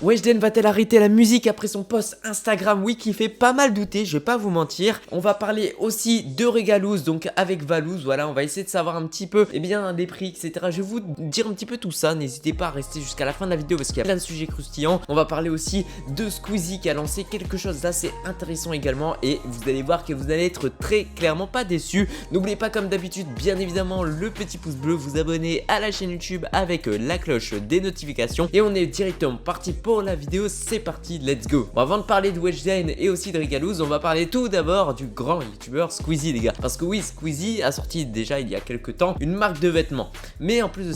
Weshden va-t-elle arrêter la musique après son post Instagram? Oui, qui fait pas mal douter, je vais pas vous mentir. On va parler aussi de Regalouz, donc avec Valouz, voilà, on va essayer de savoir un petit peu, eh bien, des prix, etc. Je vais vous dire un petit peu tout ça, n'hésitez pas à rester jusqu'à la fin de la vidéo parce qu'il y a plein de sujets croustillants. On va parler aussi de Squeezie qui a lancé quelque chose d'assez intéressant également et vous allez voir que vous allez être très clairement pas déçus. N'oubliez pas comme d'habitude, bien évidemment, le petit pouce bleu, vous abonner à la chaîne YouTube avec la cloche des notifications et on est directement parti pour la vidéo, c'est parti, let's go. Bon, avant de parler de Weshden et aussi de Regalouz, on va parler tout d'abord du grand youtubeur Squeezie les gars. Parce que oui, Squeezie a sorti déjà il y a quelques temps une marque de vêtements. Mais en plus de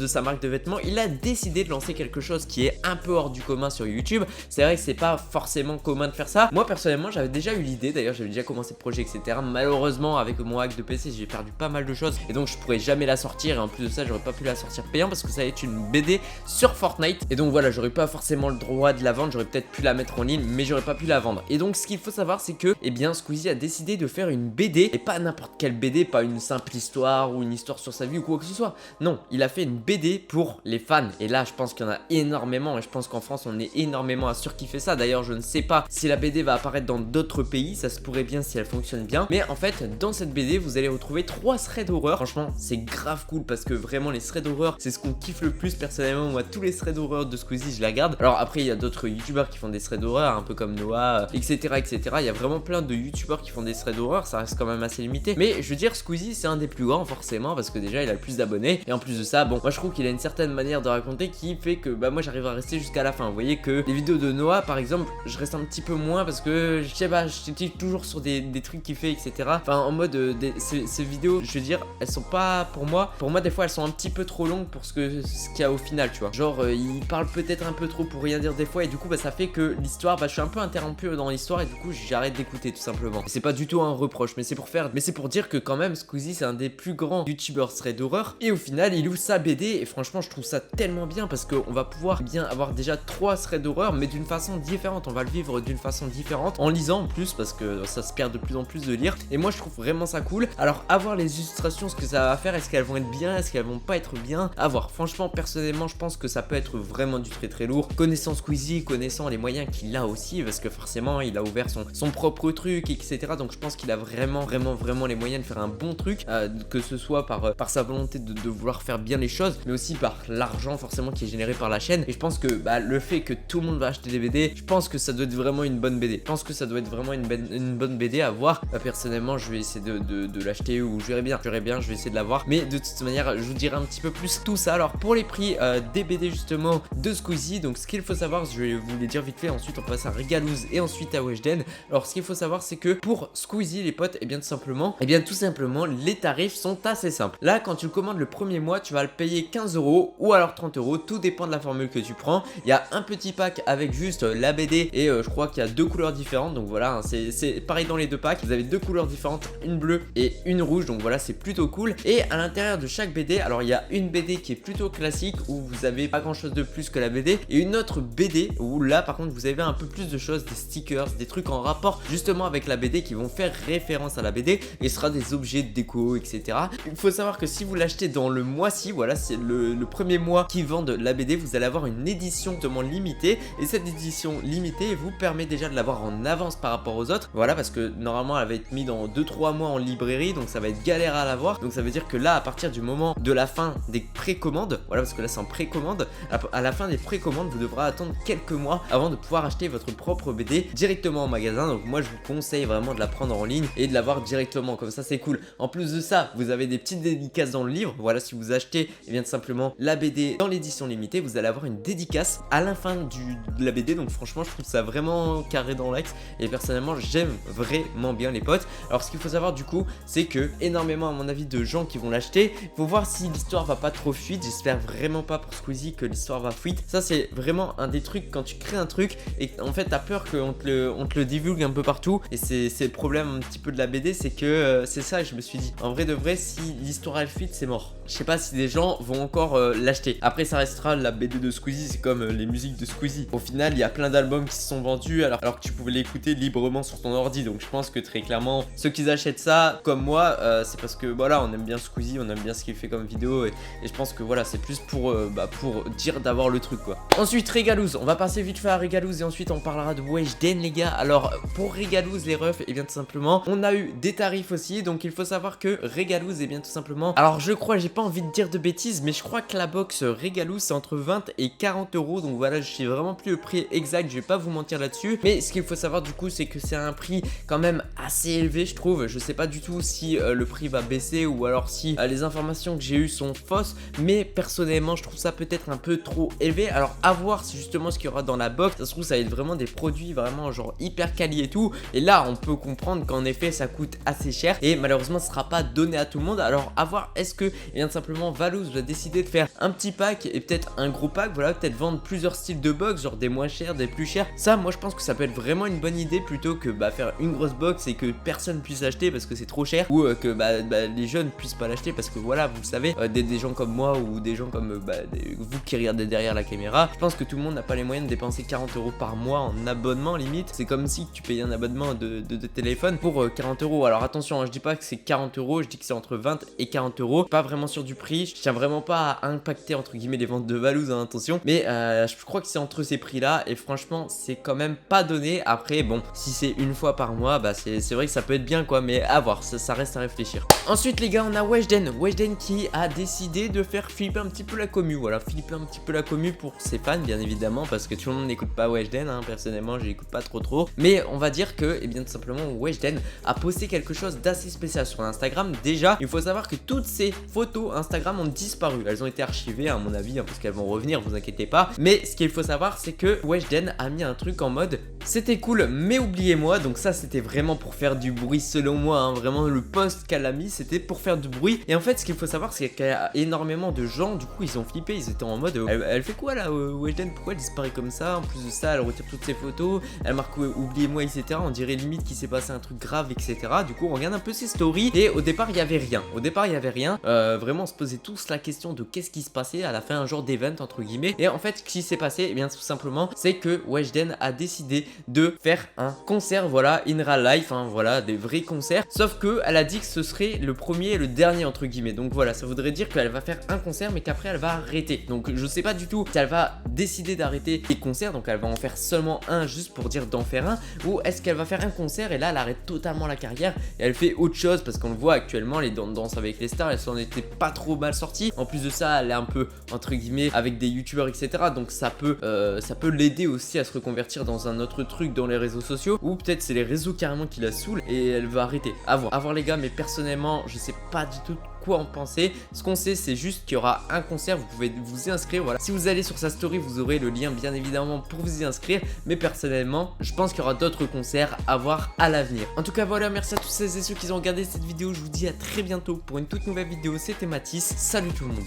sa marque de vêtements, il a décidé de lancer quelque chose qui est un peu hors du commun sur YouTube. C'est vrai que c'est pas forcément commun de faire ça. Moi personnellement j'avais déjà eu l'idée, d'ailleurs j'avais déjà commencé le projet etc. Malheureusement avec mon hack de PC j'ai perdu pas mal de choses et donc je pourrais jamais la sortir et en plus de ça j'aurais pas pu la sortir payant parce que ça va être une BD sur Fortnite. Et donc voilà, j'aurais pas forcément le droit de la vendre, j'aurais peut-être pu la mettre en ligne mais j'aurais pas pu la vendre. Et donc ce qu'il faut savoir c'est que eh bien Squeezie a décidé de faire une BD et pas n'importe quelle BD, pas une simple histoire ou une histoire sur sa vie ou quoi que ce soit. Non, il a fait une BD pour les fans et là je pense qu'il y en a énormément et je pense qu'en France on est énormément à surkiffer ça. D'ailleurs je ne sais pas si la BD va apparaître dans d'autres pays, ça se pourrait bien si elle fonctionne bien. Mais en fait dans cette BD vous allez retrouver 3 threads d'horreur. Franchement c'est grave cool parce que vraiment les threads d'horreur c'est ce qu'on kiffe le plus personnellement. Moi tous les threads d'horreur de Squeezie je la garde. Alors après il y a d'autres youtubeurs qui font des threads d'horreur un peu comme Noah etc etc. Il y a vraiment plein de youtubeurs qui font des threads d'horreur, ça reste quand même assez limité. Mais je veux dire Squeezie c'est un des plus grands forcément parce que déjà il a le plus d'abonnés et en plus de ça bon moi je trouve qu'il a une certaine manière de raconter qui fait que bah moi j'arrive à rester jusqu'à la fin. Vous voyez que les vidéos de Noah par exemple je reste un petit peu moins parce que je sais pas, je suis toujours sur des trucs qu'il fait etc. Enfin en mode ces vidéos je veux dire elles sont pas pour moi des fois elles sont un petit peu trop longues pour ce qu'il y a au final tu vois. Genre il parle peut-être un peu trop pour rien dire des fois et du coup bah ça fait que l'histoire bah je suis un peu interrompu dans l'histoire et du coup j'arrête d'écouter tout simplement. C'est pas du tout un reproche mais c'est pour dire que quand même Squeezie c'est un des plus grands youtubeurs thread d'horreur et au final il ouvre sa BD et franchement je trouve ça tellement bien parce qu'on va pouvoir bien avoir déjà 3 threads d'horreur mais d'une façon différente. On va le vivre d'une façon différente en lisant en plus parce que ça se perd de plus en plus de lire et moi je trouve vraiment ça cool. Alors à voir les illustrations ce que ça va faire, est-ce qu'elles vont être bien, est-ce qu'elles vont pas être bien, à voir. Franchement personnellement je pense que ça peut être vraiment du très lourd connaissant Squeezie, connaissant les moyens qu'il a aussi parce que forcément il a ouvert son propre truc etc. Donc je pense qu'il a vraiment les moyens de faire un bon truc que ce soit par sa volonté de vouloir faire bien les choses mais aussi par l'argent forcément qui est généré par la chaîne. Et je pense que bah, le fait que tout le monde va acheter des BD, je pense que ça doit être vraiment une bonne BD. Je pense que ça doit être vraiment une bonne BD à voir. Personnellement je vais essayer de l'acheter ou je verrai bien, je vais essayer de l'avoir. Mais de toute manière je vous dirai un petit peu plus tout ça. Alors pour les prix des BD justement de Squeezie, donc ce qu'il faut savoir, je vais vous les dire vite fait, ensuite on passe à Regalouz et ensuite à Weshden. Alors ce qu'il faut savoir c'est que pour Squeezie les potes, et bien tout simplement les tarifs sont assez simples. Là quand tu le commandes le premier mois tu vas le payer 15 € ou alors 30 €, tout dépend de la formule que tu prends. Il y a un petit pack avec juste la BD et je crois qu'il y a 2 couleurs différentes, donc voilà hein, c'est pareil dans les 2 packs, vous avez 2 couleurs différentes, une bleue et une rouge, donc voilà c'est plutôt cool. Et à l'intérieur de chaque BD, alors il y a une BD qui est plutôt classique où vous avez pas grand chose de plus que la BD et une autre BD où là par contre vous avez un peu plus de choses, des stickers, des trucs en rapport justement avec la BD qui vont faire référence à la BD et ce sera des objets de déco etc. Il faut savoir que si vous l'achetez dans le mois-ci, voilà c'est le premier mois qui vendent la BD, vous allez avoir une édition totalement limitée et cette édition limitée vous permet déjà de l'avoir en avance par rapport aux autres. Voilà parce que normalement elle va être mise dans 2-3 mois en librairie donc ça va être galère à l'avoir. Donc ça veut dire que là à partir du moment de la fin des précommandes, voilà parce que là c'est en précommande, à la fin des précommandes vous devrez attendre quelques mois avant de pouvoir acheter votre propre BD directement en magasin. Donc moi je vous conseille vraiment de la prendre en ligne et de l'avoir directement, comme ça c'est cool. En plus de ça vous avez des petites dédicaces dans le livre. Voilà si vous achetez et bien simplement la BD dans l'édition limitée vous allez avoir une dédicace à la fin de la BD. Donc franchement je trouve ça vraiment carré dans l'axe et personnellement j'aime vraiment bien les potes. Alors ce qu'il faut savoir du coup c'est que énormément à mon avis de gens qui vont l'acheter, faut voir si l'histoire va pas trop fuite. J'espère vraiment pas pour Squeezie que l'histoire va fuite. Ça c'est vraiment un des trucs quand tu crées un truc et en fait t'as peur qu'on te le divulgue un peu partout et c'est le problème un petit peu de la BD, c'est que c'est ça. Je me suis dit en vrai de vrai si l'histoire elle fuite c'est mort. Je sais pas si des gens vont encore l'acheter. Après ça restera la BD de Squeezie, c'est comme les musiques de Squeezie. Au final il y a plein d'albums qui se sont vendus alors que tu pouvais l'écouter librement sur ton ordi. Donc je pense que très clairement ceux qui achètent ça comme moi c'est parce que voilà on aime bien Squeezie, on aime bien ce qu'il fait comme vidéo et je pense que voilà c'est plus pour dire d'avoir le truc quoi. Ensuite Ensuite Regalouz, on va passer vite fait à Regalouz et ensuite on parlera de Weshden les gars. Alors pour Regalouz les refs, et bien tout simplement on a eu des tarifs aussi. Donc il faut savoir que Regalouz, et bien tout simplement, alors je crois, j'ai pas envie de dire de bêtises, mais je crois que la box Regalouz c'est entre 20 et 40 euros. Donc voilà, je sais vraiment plus le prix exact, je vais pas vous mentir là-dessus. Mais ce qu'il faut savoir du coup, c'est que c'est un prix quand même assez élevé je trouve. Je sais pas du tout si le prix va baisser ou alors si les informations que j'ai eues sont fausses, mais personnellement je trouve ça peut-être un peu trop élevé. Alors à voir justement ce qu'il y aura dans la box. Ça se trouve ça va être vraiment des produits vraiment genre hyper quali et tout, et là on peut comprendre qu'en effet ça coûte assez cher et malheureusement ce sera pas donné à tout le monde. Alors à voir, est-ce que bien simplement Valouz va décider de faire un petit pack et peut-être un gros pack, voilà, peut-être vendre plusieurs styles de box, genre des moins chers, des plus chers. Ça moi je pense que ça peut être vraiment une bonne idée plutôt que faire une grosse box et que personne puisse acheter parce que c'est trop cher, ou que les jeunes puissent pas l'acheter parce que voilà, vous le savez, des gens comme moi ou des gens comme vous qui regardez derrière la caméra, je pense que tout le monde n'a pas les moyens de dépenser 40 euros par mois en abonnement limite. C'est comme si tu payais un abonnement de téléphone pour 40 euros. Alors attention, hein, je dis pas que c'est 40 euros, je dis que c'est entre 20 et 40 euros. Pas vraiment sûr du prix, je tiens vraiment pas à impacter entre guillemets les ventes de Valouz, hein, attention, mais je crois que c'est entre ces prix là et franchement c'est quand même pas donné. Après bon, si c'est une fois par mois, c'est vrai que ça peut être bien quoi, mais à voir, ça reste à réfléchir. Ensuite les gars, on a Weshden qui a décidé de faire flipper un petit peu la commu, voilà, flipper un petit peu la commu pour ses fans bien évidemment, parce que tout le monde n'écoute pas Weshden, hein, personnellement je l'écoute pas trop, mais on va dire que, et bien tout simplement, Weshden a posté quelque chose d'assez spécial sur Instagram. Déjà, il faut savoir que toutes ces photos Instagram ont disparu, elles ont été archivées à mon avis, hein, parce qu'elles vont revenir, vous inquiétez pas, mais ce qu'il faut savoir c'est que Weshden a mis un truc en mode c'était cool mais oubliez-moi. Donc ça c'était vraiment pour faire du bruit selon moi, hein, vraiment le post qu'elle a mis c'était pour faire du bruit. Et en fait ce qu'il faut savoir c'est qu'il y a énormément de gens, du coup ils ont flippé, ils étaient en mode elle fait quoi là Weshden, pourquoi elle disparaît comme ça? En plus de ça elle retire toutes ses photos, elle marque oubliez-moi etc, on dirait limite qu'il s'est passé un truc grave etc. Du coup on regarde un peu ses stories et au départ il y avait rien, vraiment on se posait tous la question de qu'est-ce qui se passait. Elle a fait un genre d'event entre guillemets, et en fait ce qui s'est passé, et bien tout simplement c'est que Weshden a décidé de faire un concert, voilà, in real life, hein, voilà, des vrais concerts, sauf que elle a dit que ce serait le premier et le dernier entre guillemets. Donc voilà, ça voudrait dire qu'elle va faire un concert mais qu'après elle va arrêter. Donc je sais pas du tout si elle va décider d'arrêter les concerts, donc elle va en faire seulement un juste pour dire d'en faire un, ou est-ce qu'elle va faire un concert et là elle arrête totalement la carrière et elle fait autre chose, parce qu'on le voit actuellement, les danses avec les stars elles s'en étaient pas trop mal sorties. En plus de ça elle est un peu entre guillemets avec des youtubeurs etc, donc ça peut l'aider aussi à se reconvertir dans un autre truc dans les réseaux sociaux, ou peut-être c'est les réseaux carrément qui la saoulent et elle va arrêter. À voir les gars, mais personnellement je sais pas du tout quoi en penser. Ce qu'on sait c'est juste qu'il y aura un concert, vous pouvez vous y inscrire, voilà. Si vous allez sur sa story vous aurez le lien bien évidemment pour vous y inscrire, mais personnellement je pense qu'il y aura d'autres concerts à voir à l'avenir. En tout cas voilà, merci à tous celles et ceux qui ont regardé cette vidéo, je vous dis à très bientôt pour une toute nouvelle vidéo. C'était Mathis, salut tout le monde.